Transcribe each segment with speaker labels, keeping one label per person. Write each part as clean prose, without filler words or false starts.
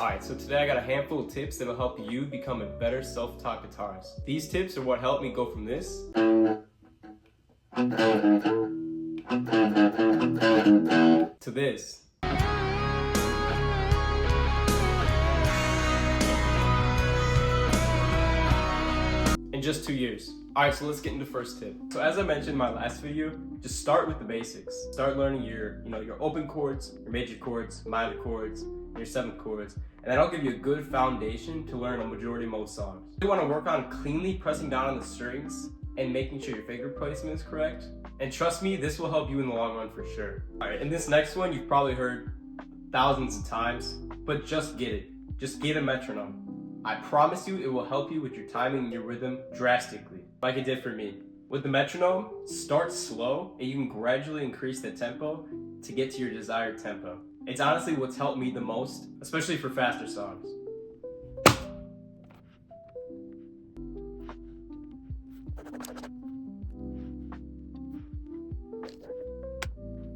Speaker 1: Alright, so today I got a handful of tips that'll help you become a better self-taught guitarist. These tips are what helped me go from this to this. In just 2 years. Alright, so let's get into the first tip. So as I mentioned in my last video, just start with the basics. Start learning your open chords, your major chords, minor chords, your seventh chords, and that'll give you a good foundation to learn a majority of most songs. You want to work on cleanly pressing down on the strings and making sure your finger placement is correct. And trust me, this will help you in the long run for sure. Alright, and this next one you've probably heard thousands of times, but just get it. Just get a metronome. I promise you it will help you with your timing and your rhythm drastically, like it did for me. With the metronome, start slow and you can gradually increase the tempo to get to your desired tempo. It's honestly what's helped me the most, especially for faster songs.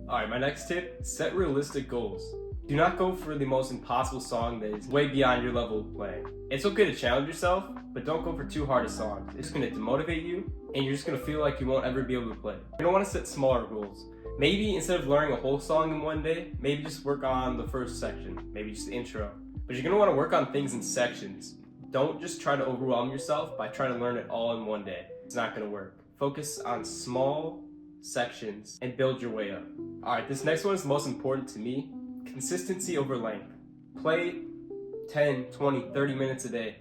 Speaker 1: Alright, my next tip, set realistic goals. Do not go for the most impossible song that is way beyond your level of playing. It's okay to challenge yourself, but don't go for too hard a song. It's going to demotivate you, and you're just going to feel like you won't ever be able to play. You don't want to set smaller goals. Maybe instead of learning a whole song in one day, maybe just work on the first section, maybe just the intro. But you're going to want to work on things in sections. Don't just try to overwhelm yourself by trying to learn it all in one day. It's not going to work. Focus on small sections and build your way up. Alright, this next one is the most important to me. Consistency over length. Play 10, 20, 30 minutes a day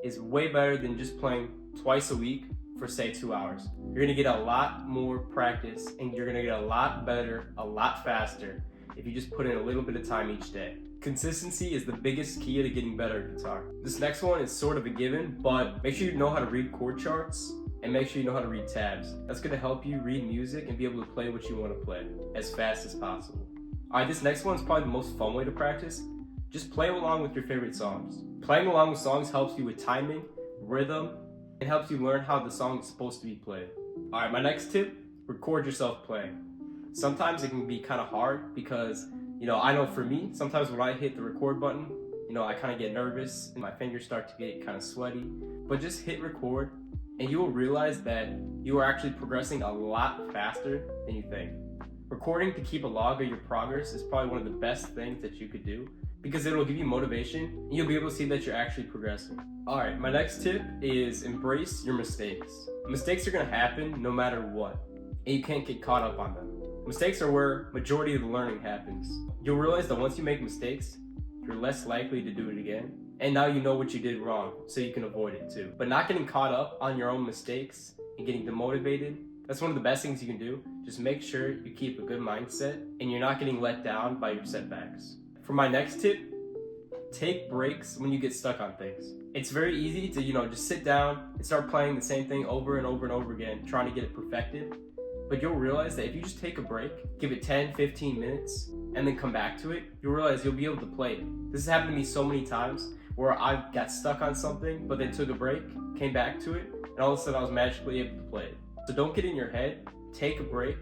Speaker 1: is way better than just playing twice a week for say 2 hours. You're gonna get a lot more practice and you're gonna get a lot better, a lot faster if you just put in a little bit of time each day. Consistency is the biggest key to getting better at guitar. This next one is sort of a given, but make sure you know how to read chord charts and make sure you know how to read tabs. That's gonna help you read music and be able to play what you wanna play as fast as possible. Alright, this next one is probably the most fun way to practice. Just play along with your favorite songs. Playing along with songs helps you with timing, rhythm, and helps you learn how the song is supposed to be played. Alright, my next tip, record yourself playing. Sometimes it can be kind of hard because, I know for me, sometimes when I hit the record button, I kind of get nervous and my fingers start to get kind of sweaty. But just hit record and you will realize that you are actually progressing a lot faster than you think. Recording to keep a log of your progress is probably one of the best things that you could do because it'll give you motivation and you'll be able to see that you're actually progressing. Alright, my next tip is embrace your mistakes. Mistakes are going to happen no matter what, and you can't get caught up on them. Mistakes are where majority of the learning happens. You'll realize that once you make mistakes, you're less likely to do it again, and now you know what you did wrong, so you can avoid it too. But not getting caught up on your own mistakes and getting demotivated, that's one of the best things you can do. Just make sure you keep a good mindset and you're not getting let down by your setbacks. For my next tip, take breaks when you get stuck on things. It's very easy to, just sit down and start playing the same thing over and over and over again, trying to get it perfected. But you'll realize that if you just take a break, give it 10, 15 minutes, and then come back to it, you'll realize you'll be able to play it. This has happened to me so many times where I got stuck on something, but then took a break, came back to it, and all of a sudden I was magically able to play it. So don't get in your head, take a break,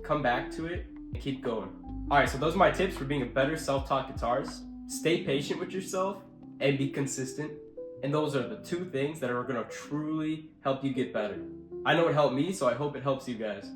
Speaker 1: come back to it, and keep going. Alright, so those are my tips for being a better self-taught guitarist. Stay patient with yourself and be consistent. And those are the two things that are going to truly help you get better. I know it helped me, so I hope it helps you guys.